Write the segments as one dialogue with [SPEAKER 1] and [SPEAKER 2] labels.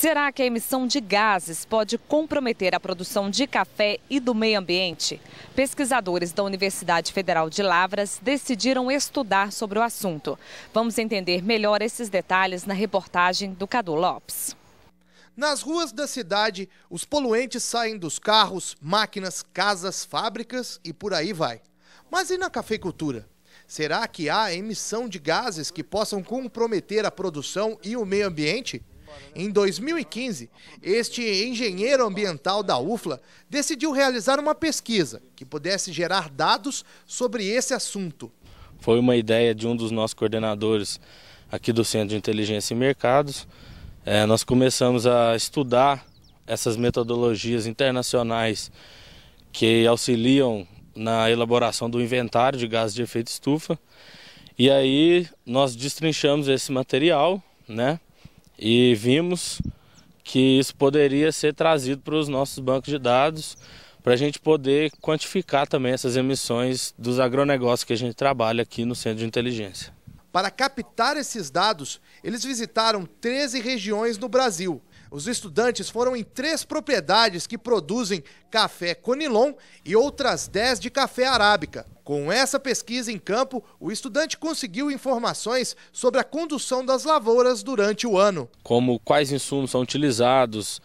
[SPEAKER 1] Será que a emissão de gases pode comprometer a produção de café e do meio ambiente? Pesquisadores da Universidade Federal de Lavras decidiram estudar sobre o assunto. Vamos entender melhor esses detalhes na reportagem do Cadu Lopes.
[SPEAKER 2] Nas ruas da cidade, os poluentes saem dos carros, máquinas, casas, fábricas e por aí vai. Mas e na cafeicultura? Será que há emissão de gases que possam comprometer a produção e o meio ambiente? Em 2015, este engenheiro ambiental da UFLA decidiu realizar uma pesquisa que pudesse gerar dados sobre esse assunto.
[SPEAKER 3] Foi uma ideia de um dos nossos coordenadores aqui do Centro de Inteligência e Mercados. Nós começamos a estudar essas metodologias internacionais que auxiliam na elaboração do inventário de gases de efeito estufa. E aí nós destrinchamos esse material, né? E vimos que isso poderia ser trazido para os nossos bancos de dados, para a gente poder quantificar também essas emissões dos agronegócios que a gente trabalha aqui no Centro de Inteligência.
[SPEAKER 2] Para captar esses dados, eles visitaram 13 regiões no Brasil. Os estudantes foram em 3 propriedades que produzem café conilon e outras 10 de café arábica. Com essa pesquisa em campo, o estudante conseguiu informações sobre a condução das lavouras durante o ano.
[SPEAKER 3] Como quais insumos são utilizados,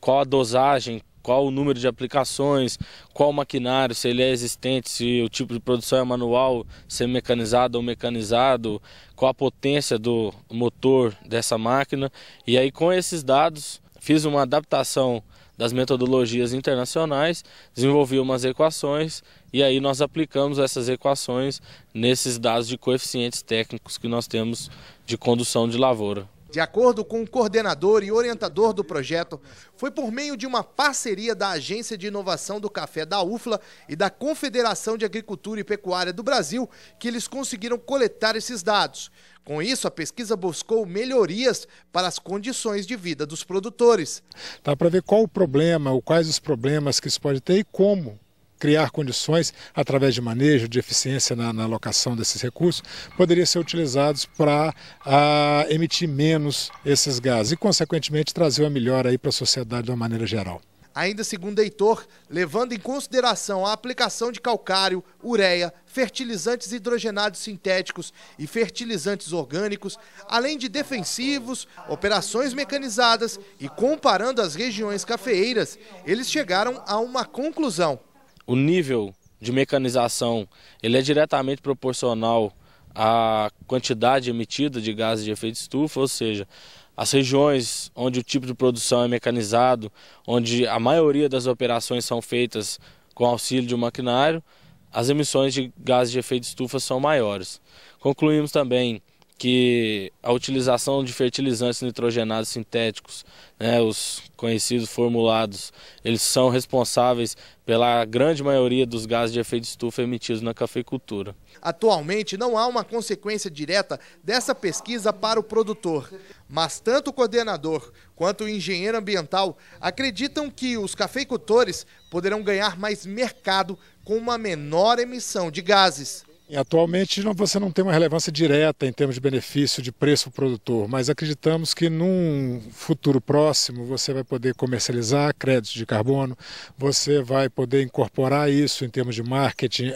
[SPEAKER 3] qual a dosagem, qual o número de aplicações, qual o maquinário, se ele é existente, se o tipo de produção é manual, se é mecanizado ou mecanizado, qual a potência do motor dessa máquina. E aí com esses dados fiz uma adaptação das metodologias internacionais, desenvolvi umas equações e aí nós aplicamos essas equações nesses dados de coeficientes técnicos que nós temos de condução de lavoura.
[SPEAKER 2] De acordo com o coordenador e orientador do projeto, foi por meio de uma parceria da Agência de Inovação do Café da UFLA e da Confederação de Agricultura e Pecuária do Brasil que eles conseguiram coletar esses dados. Com isso, a pesquisa buscou melhorias para as condições de vida dos produtores.
[SPEAKER 4] Dá para ver qual o problema, ou quais os problemas que isso pode ter e como criar condições, através de manejo, de eficiência na alocação desses recursos, poderiam ser utilizados para emitir menos esses gases e, consequentemente, trazer uma melhora para a sociedade de uma maneira geral.
[SPEAKER 2] Ainda segundo Heitor, levando em consideração a aplicação de calcário, ureia, fertilizantes hidrogenados sintéticos e fertilizantes orgânicos, além de defensivos, operações mecanizadas e comparando as regiões cafeeiras, eles chegaram a uma conclusão.
[SPEAKER 3] O nível de mecanização ele é diretamente proporcional à quantidade emitida de gases de efeito estufa, ou seja, as regiões onde o tipo de produção é mecanizado, onde a maioria das operações são feitas com auxílio de um maquinário, as emissões de gases de efeito estufa são maiores. Concluímos também que a utilização de fertilizantes nitrogenados sintéticos, os conhecidos formulados, eles são responsáveis pela grande maioria dos gases de efeito estufa emitidos na cafeicultura.
[SPEAKER 2] Atualmente não há uma consequência direta dessa pesquisa para o produtor, mas tanto o coordenador quanto o engenheiro ambiental acreditam que os cafeicultores poderão ganhar mais mercado com uma menor emissão de gases.
[SPEAKER 4] Atualmente você não tem uma relevância direta em termos de benefício de preço para o produtor, mas acreditamos que num futuro próximo você vai poder comercializar créditos de carbono, você vai poder incorporar isso em termos de marketing,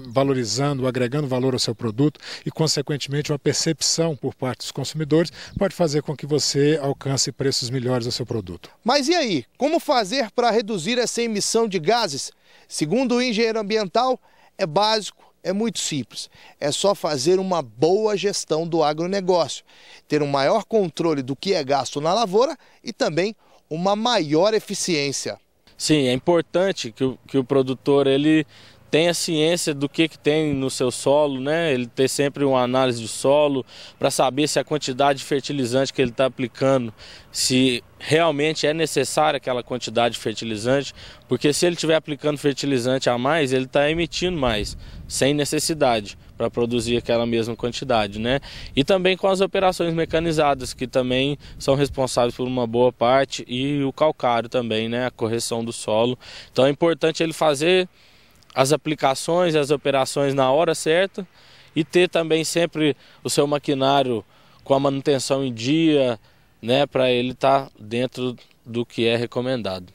[SPEAKER 4] valorizando, agregando valor ao seu produto e, consequentemente, uma percepção por parte dos consumidores pode fazer com que você alcance preços melhores ao seu produto.
[SPEAKER 2] Mas e aí? Como fazer para reduzir essa emissão de gases? Segundo o engenheiro ambiental, é básico. É muito simples, é só fazer uma boa gestão do agronegócio, ter um maior controle do que é gasto na lavoura e também uma maior eficiência.
[SPEAKER 3] Sim, é importante que o produtor ele tenha ciência do que tem no seu solo, ele ter sempre uma análise de solo para saber se a quantidade de fertilizante que ele está aplicando, se realmente é necessária aquela quantidade de fertilizante, porque se ele estiver aplicando fertilizante a mais, ele está emitindo mais, sem necessidade, para produzir aquela mesma quantidade, E também com as operações mecanizadas, que também são responsáveis por uma boa parte, e o calcário também, a correção do solo. Então é importante ele fazer as aplicações e as operações na hora certa e ter também sempre o seu maquinário com a manutenção em dia, né, para ele estar dentro do que é recomendado.